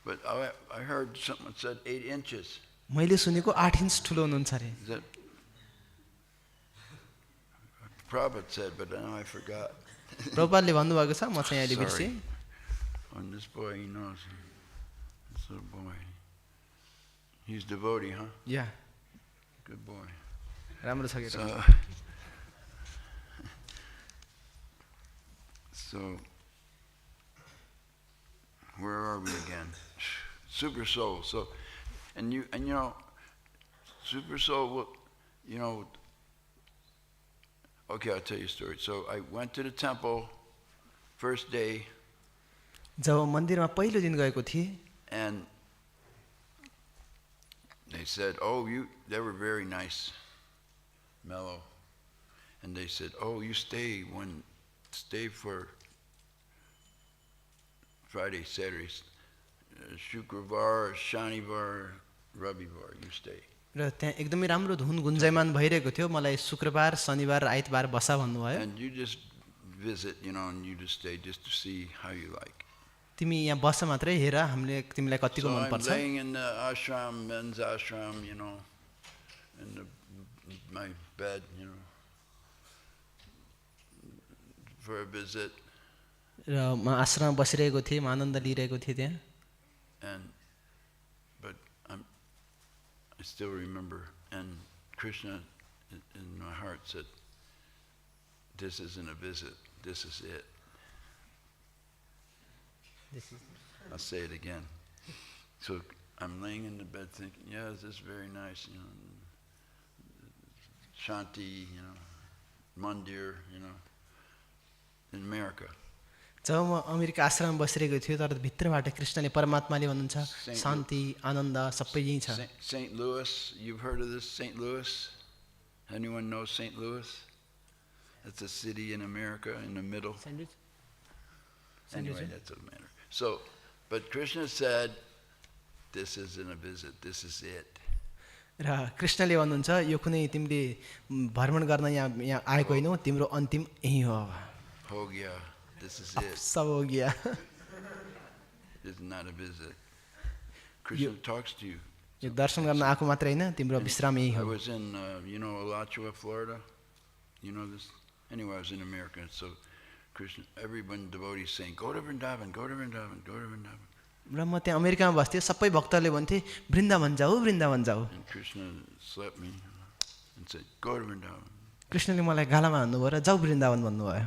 But I heard someone said 8 inches. मैले सुनेको 8 इन्च ठुलो हुनुहुन्छ रे Is that Prabhupada said, but now I forgot. प्रभुपादले भन्नुभएको छ म चाहिँ अहिले बिर्से Sorry. On this boy, he knows. This little boy. He's devotee, huh? या Good boy. राम्रो छ So, केटा so where are we again? Super soul. So, and you know, super soul. Okay, I'll tell you a story. So I went to the temple first day. जब मन्दिरमा पहिलो दिन गएको थिए And they said, "Oh, they were very nice, mellow." And they said, "Oh, you stay for Friday, Saturday, Shukrovar, Shanivar, Ravivar. You stay." र त्यहाँ एकदमै राम्रो धुन गुन्जायमान भइरहेको थियो मलाई शुक्रबार शनिबार र आइतबार बसा भन्नुभयो And you just visit, and you just stay just to see how you like. तिमी यहाँ बस मात्रै हेर हामीले तिमीलाई कतिको So मन I'm पर्छ laying in the ashram, men's ashram, in my bed, for a visit. र म आश्रममा बसिरहेको थिएँ म आनन्द लिइरहेको थिएँ त्यहाँ But I still remember, and Krishna in my heart said, "This isn't a visit, this is it." I'll say it again. So I'm laying in the bed thinking, yeah, this is very nice, Shanti, Mandir, in America. जब म America आश्रममा बसिरहेको थियो तर भित्रबाट कृष्णले परमात्माले भन्नुहुन्छ शान्ति आनन्द सबै यही छ St. Louis, you've heard of this, St. Louis? Anyone know St. Louis? It's a city in America in the middle. Anyway, that doesn't matter. So, But Krishna said, this isn't a visit, this is it. र कृष्णले भन्नुहुन्छ यो कुनै तिमीले भ्रमण गर्न यहाँ आएको हैनौ, तिम्रो अन्तिम यही हो। Ho gaya, this is it. सब हो गया। This is not a visit. Krishna talks to you. यो दर्शन गर्न आएको मात्र हैन, तिम्रो विश्राम यही I हो। was in, Alachua, Florida. You know this? Anyway, I was in America, so Krishna, everyone devotees saying, go to Vrindavan, go to Vrindavan, go to Vrindavan. र म त्यहाँ अमेरिकामा बस्थेँ, सबै भक्तहरूले भन्थे वृन्दावन जाऊ, वृन्दावन जाऊ। And Krishna slapped me and said, go to Vrindavan. कृष्णले मलाई गालामा हान्नुभयो र जाऊ वृन्दावन भन्नुभयो।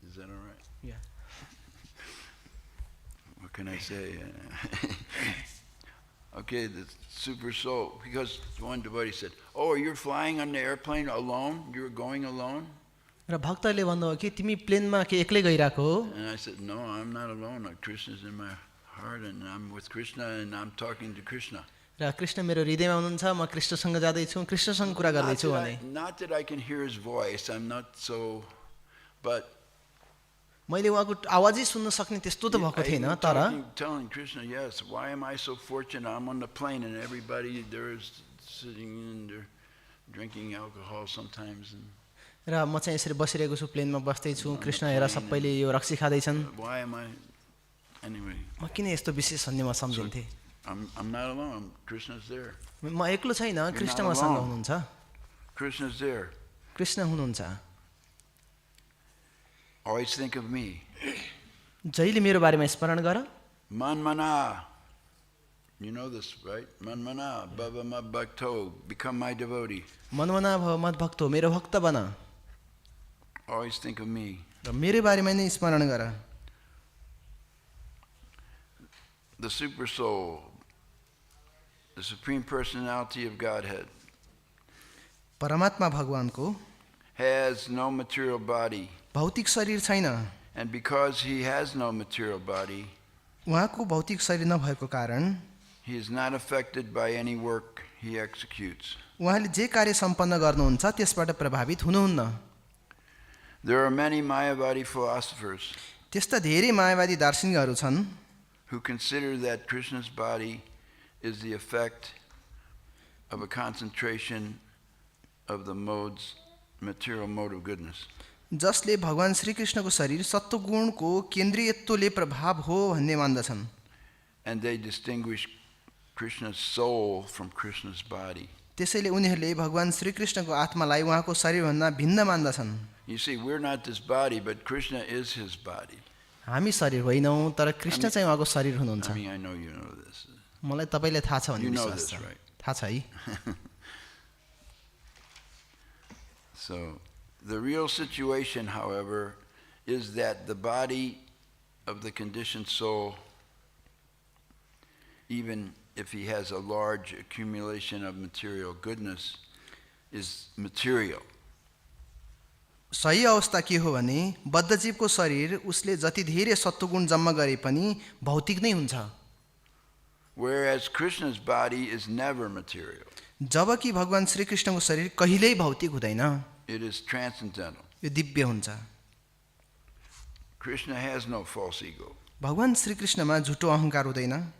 Is that all right? Yeah. What can I say? Okay, the super soul, because one devotee said, oh, you're flying on the airplane alone? You're going alone? र भक्तहरूले भन्नुभयो कि तिमी प्लेनमा के एक्लै गइरहेको हो? And I said, no, I'm not alone. Krishna's in my heart, and I'm with Krishna, and I'm talking to Krishna. र कृष्ण मेरो हृदयमा हुनुहुन्छ, म कृष्णसँग जाँदैछु, कृष्णसँग कुरा गर्दैछु भने। Not that I can hear his voice, I'm not so, but मैले उहाँको आवाजै सुन्न सक्ने त्यस्तो त भएको थिएन, तर telling Krishna, yes, why am I so fortunate? I'm on the plane and everybody there is sitting in there drinking alcohol sometimes. And र म चाहिँ यसरी बसिरहेको छु, प्लेनमा बस्दैछु, कृष्ण हेर सबैले यो रक्सी खाँदैछन्। why am I anyway? म किन यस्तो विशेष भन्ने म सम्झिन्थेँ। I'm not alone. Krishna's there. म एक्लो छैन, कृष्ण मसँग हुनुहुन्छ। Krishna's there. कृष्ण हुनुहुन्छ। Always think of me. जहिले मेरो बारेमा स्मरण गर। Manmana. You know this, right? Manmana, bhava mad bhakto, become my devotee. मनमना भव मद भक्तो, मेरो भक्त बन। Always think of me. र मेरो बारेमा नै स्मरण गर। The super soul, the Supreme Personality of Godhead, परमात्मा भगवानको has no material body. भौतिक शरीर छैन। And because he has no material body, उहाँको भौतिक शरीर नभएको कारण he is not affected by any work he executes. उहाँले जे कार्य सम्पन्न गर्नुहुन्छ त्यसबाट प्रभावित हुनुहुन्न। There are many Mayavadi philosophers त्यस्ता धेरै मायावादी दार्शनिकहरू छन् who consider that Krishna's body is the effect of a concentration of the material mode of goodness. जसले भगवान श्रीकृष्णको शरीर सत्वगुणको केन्द्रीयत्वले प्रभाव हो भन्ने मान्दछन्। And they distinguish Krishna's soul from Krishna's body. त्यसैले उनीहरूले भगवान श्रीकृष्णको आत्मालाई उहाँको शरीरभन्दा भिन्न मान्दछन्। You see, we're not this body, but Krishna is his body. हामी शरीर होइनौँ, तर कृष्ण चाहिँ उहाँको शरीर हुनुहुन्छ। I mean, I know you know this. मलाई तपाईले थाहा छ भन्ने You know विश्वास this, छ। right? थाहा छ है? So, the real situation, however, is that the body of the conditioned soul, even if he has a large accumulation of material goodness, is material. सही अवस्था के हो भने बद्धजीवको शरीर उसले जति धेरै सत्वगुण जम्मा गरे पनि भौतिक नै हुन्छ। Whereas Krishna's body is never material. जबकि भगवान श्रीकृष्णको शरीर कहिल्यै भौतिक हुँदैन। It is transcendental. यो दिव्य हुन्छ। Krishna has no false ego. भगवान श्रीकृष्णमा झुटो अहंकार हुँदैन।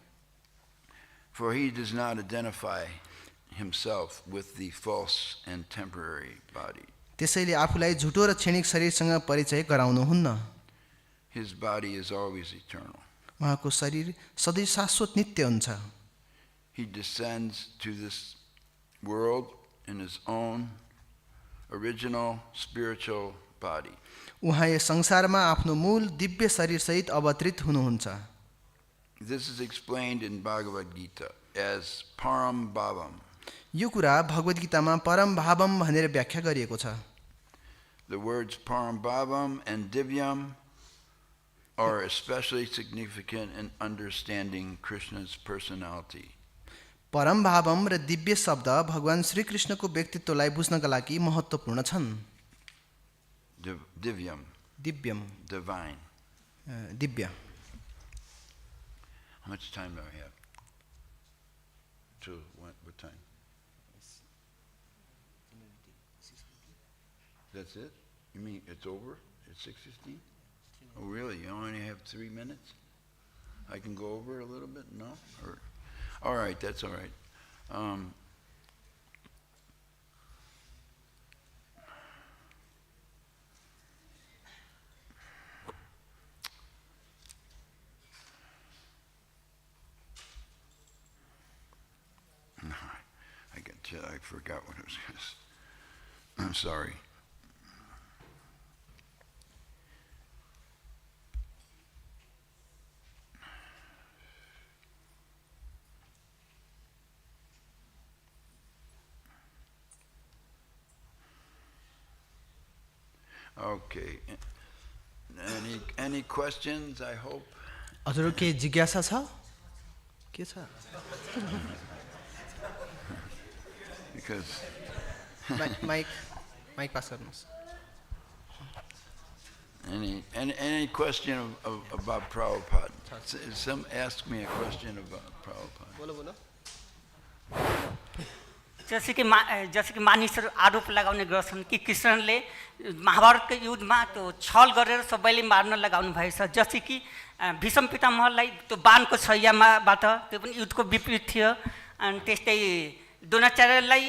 For he does not identify himself with the false and temporary body. त्यसैले आफूलाई झुटो र क्षणिक शरीरसँग परिचय गराउनुहुन्न। His body is always eternal. उहाँको शरीर सधैँ शाश्वत नित्य हुन्छ। He descends to this world in his own original spiritual body. उहाँ यस संसारमा आफ्नो मूल दिव्य शरीरसहित अवतरित हुनुहुन्छ। This is explained in Bhagavad Gita as param bhavam. यो कुरा भगवत गीतामा परम भावम भनेर व्याख्या गरिएको छ। The words param bhavam and divyam are especially significant in understanding Krishna's personality. परम भावम र दिव्य शब्द भगवान श्रीकृष्णको व्यक्तित्वलाई बुझ्नका लागि महत्त्वपूर्ण छन्। Divyam, Divyam, divine. Divya. How much time do I have? What time? That's it? You mean it's over? It's 6:15? Oh, really? You only have 3 minutes? I can go over a little bit? No? Or, all right, that's all right. I forgot what I was going to say. I'm sorry. Okay. Any questions, I hope? हजुरको के जिज्ञासा छ? के छ? Because mic पास गर्नुहोस्. Any question about Prabhupada? Some ask me a question about Prabhupada. बोलो बोलो. जैसे कि मानिसहरू आरोप लगाउने गर्छन् कि कृष्णले महाभारतको युद्धमा त्यो छल गरेर सबैले मार्न लगाउनु भएछ. जस्तै कि भीष्म पितामहलाई त्यो बाणको शय्यामाबाट त्यो पनि युद्धको विपरीत थियो. अनि त्यस्तै द्रोणाचार्यलाई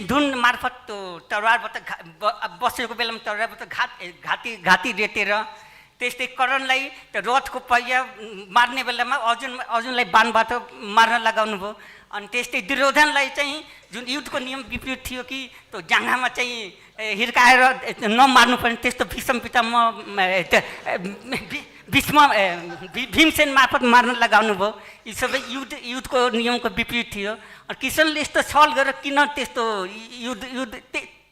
धुन मार्फत त्यो तरवारबाट बसेको बेलामा तरवारबाट घाती रेटेर, त्यस्तै करणलाई त्यो रथको पहिया मार्ने बेलामा अर्जुनलाई बाणबाट मार्न लगाउनु भयो. अनि त्यस्तै दुर्योधनलाई चाहिँ जुन युद्धको नियम विपरीत थियो कि त्यो जाँघामा चाहिँ हिर्काएर नमार्नु पर्ने, त्यस्तो भीष्म पितामह भीमसेन मार्फत मार्न लगाउनु भयो. यी सबै युद्धको नियमको विपरीत थियो. अनि कृष्णले यस्तो छल गरेर किन त्यस्तो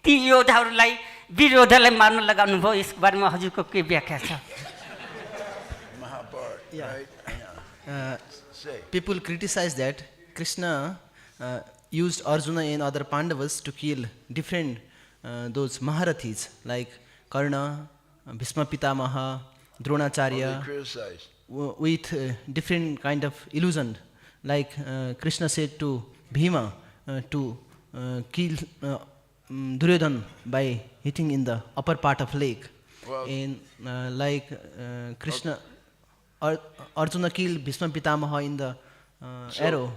ती योद्धाहरूलाई वीर योद्धालाई मार्न लगाउनु भयो, यस बारेमा हजुरको के व्याख्या छ? People criticize that Krishna used Arjuna and other Pandavas to kill different those Mahārathis like Karna, Bhishma Pitamaha, Dronacharya, with different kind of illusion. Like Krishna said to Bhima to kill Duryodhana by hitting in the upper part of leg. And like Krishna, Arjuna killed Bhishma Pitamaha in the arrow.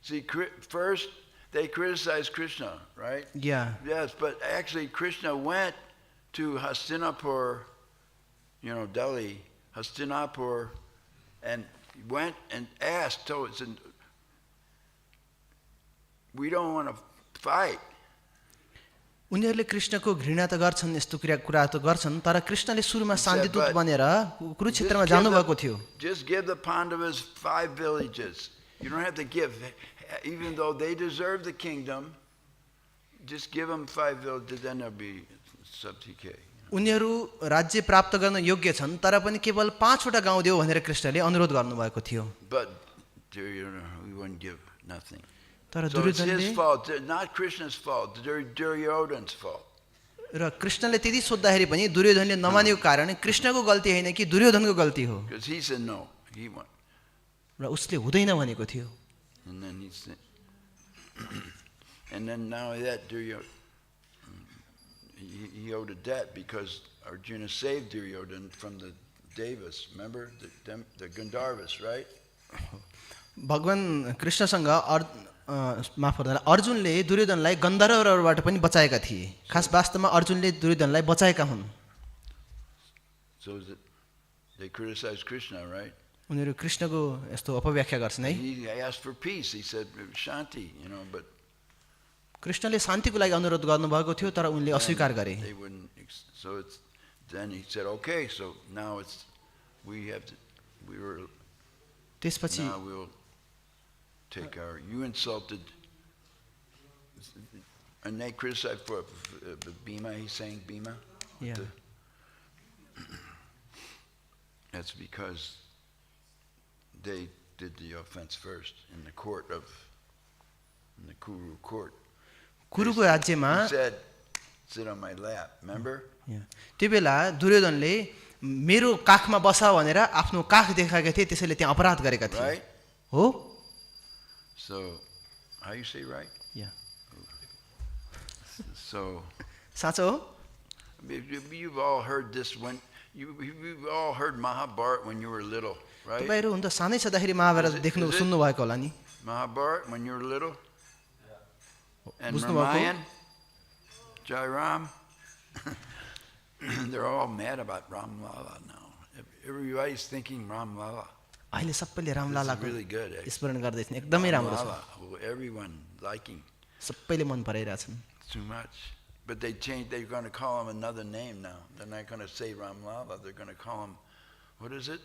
See, first they criticized Krishna, right? Yeah. Yes, but actually Krishna went to Hastinapur, Delhi, Hastinapur, and went and asked, we don't want to fight. उनीहरूले कृष्णको घृणा त गर्छन्, यस्तो कुरा त गर्छन्, तर कृष्णले सुरुमा शान्तिदूत बनेर कुरुक्षेत्रमा जानुभएको थियो. Just give the Pandavas 5 villages. You don't have to give, even though they deserve the kingdom, just give them 5 villages, then they'll be sub-TK. उनीहरू राज्य प्राप्त गर्न योग्य छन्, तर पनि केवल 5 वटा गाउँ देऊ भनेर कृष्णले अनुरोध गर्नुभएको थियो. But we wouldn't give nothing. So it's his fault, not Krishna's fault, Duryodhana's fault. र कृष्णले त्यति सोद्धाखेरि पनि दुर्योधनले नमानेको कारण कृष्णको गल्ती हैन कि दुर्योधनको गल्ती हो. Because he said no, he won. र उसले हुँदैन भनेको थियो. And then he said, and then now that Duryodhana, he owed a debt because Arjuna saved Duryodhana from the Devas. Remember the Gandharvas, right? भगवान कृष्णसँग माफ गर्दा अर्जुनले दुर्योधनलाई गन्धर्वबाट पनि बचाएका थिए. खास वास्तवमा अर्जुनले दुर्योधनलाई बचाएका हुन्. So they criticized Krishna, right? उनीहरू कृष्णको यस्तो अपव्याख्या गर्छन् है. He asked for peace. He said shanti, but कृष्णले शान्तिको लागि अनुरोध गर्नुभएको थियो, तर उनले अस्वीकार गरे. They wouldn't. So then he said, okay. So now त्यसपछि now we'll take you insulted, and they criticized for Bhima. He's saying Bhima. Yeah. That's because they did the offense first in the Kuru court. कुरुको राज्यमा He said, sit on my lap. Remember? त्यो बेला दुर्योधनले मेरो काखमा बसा भनेर आफ्नो काख देखाएका थिए, त्यसैले त्यहाँ अपराध गरेका थिए. Right? हो? So, how you say right? Yeah. So, साँचो हो? You've all heard this when you've all heard Mahabharata when you were little, right? तपाईहरु हुन त सानै छँदाखेरि महाभारत देख्नु सुन्नु भएको होला नि Mahabharata when you were little? And बुझ्नु भएको Ramayan, Jairam, they're all mad about Ramlala now. Everybody's thinking Ramlala. अहिले सबैले This is रामलालाको really good, actually. स्मरण गर्दैछन् एकदमै राम्रो छ Ramlala, who everyone liking सबैले मन पराइरहेछन् too much. But they're going to call him another name now. They're not going to say Ramlala. They're going to call him, what is it?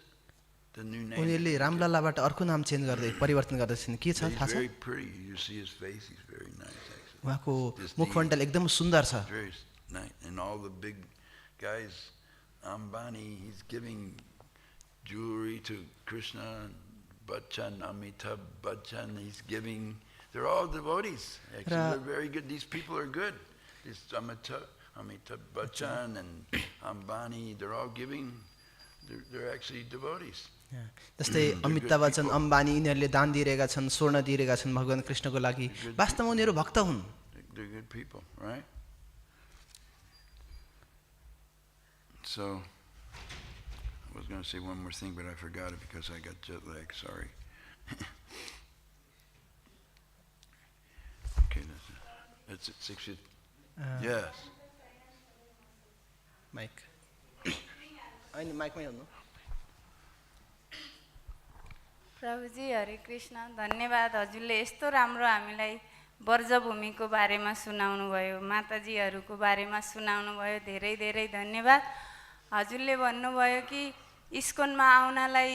The new name. उनीहरूले रामलालाबाट अर्को नाम change गर्दै परिवर्तन गर्दैछन् के छ He's थाहा छ very pretty. You see his face. He's very nice, actually. उहाँको मुखमण्डल एकदम सुन्दर छ Very nice. And all the big guys, Ambani, he's giving jewelry to Krishna, Bachchan, Amitabh Bachchan, he's giving, they're all devotees. Actually, they're very good. These people are good. This Amitabh Bachchan and Ambani, they're all giving, they're actually devotees. जस्तै अमिताभ बच्चन अम्बानी यिनीहरूले दान दिइरहेका छन् स्वर्ण दिइरहेका छन् भगवान कृष्णको लागि वास्तवमा उनीहरू भक्त हुन् They're good people, right? So, I was going to say one more thing, but I forgot it because I got jet lag, sorry. Okay, that's it, 6 yes. Mic अनि माइकमै हुनु प्रभुजी हरे कृष्ण धन्यवाद हजुरले यस्तो राम्रो हामीलाई वर्जभूमिको बारेमा सुनाउनु भयो माताजीहरूको बारेमा सुनाउनु भयो धेरै धेरै धन्यवाद हजुरले भन्नुभयो कि इस्कनमा आउनलाई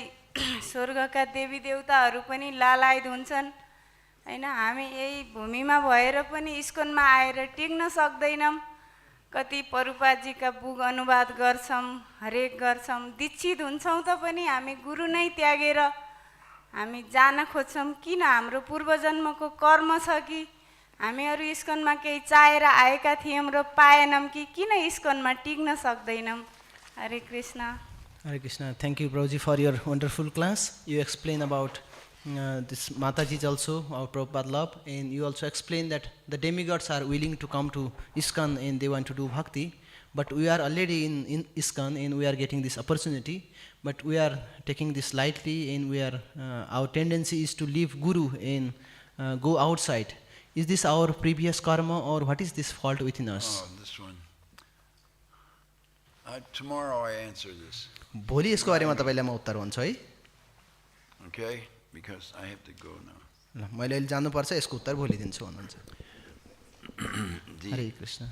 स्वर्गका देवी देवताहरू पनि लालायत हुन्छन् हैन हामी यही भूमिमा भएर पनि इस्कनमा आएर टिक्न सक्दैनौं कति परुपाजीका बुक अनुवाद गर्छौं हरेक गर्छौं दीक्षित हुन्छौं त पनि हामी गुरु नै त्यागेर हामी जान खोज्छौं किन हाम्रो पूर्वजन्मको कर्म छ कि हामीहरु इस्कनमा केही चाहेर आएका थियौं र पाएनौं कि किन इस्कनमा टिक्न सक्दैनौं हरे Krishna Hare Krishna. Thank you, Prabhuji, for your wonderful class. You explain about this Mataji also, our Prabhupada love, and you also explain that the demigods are willing to come to ISKCON and they want to do bhakti, but we are already in ISKCON and we are getting this opportunity, but we are taking this lightly and we are our tendency is to leave Guru and go outside. Is this our previous karma or what is this fault within us? Oh, this one. Tomorrow I answer this. भोलि यसको बारेमा तपाईलाई म उत्तर भन्छु है Okay? Because I have to go now. ल मैले अहिले जानु पर्छ यसको उत्तर भोलि दिन्छु भन्नुहुन्छ हरे कृष्ण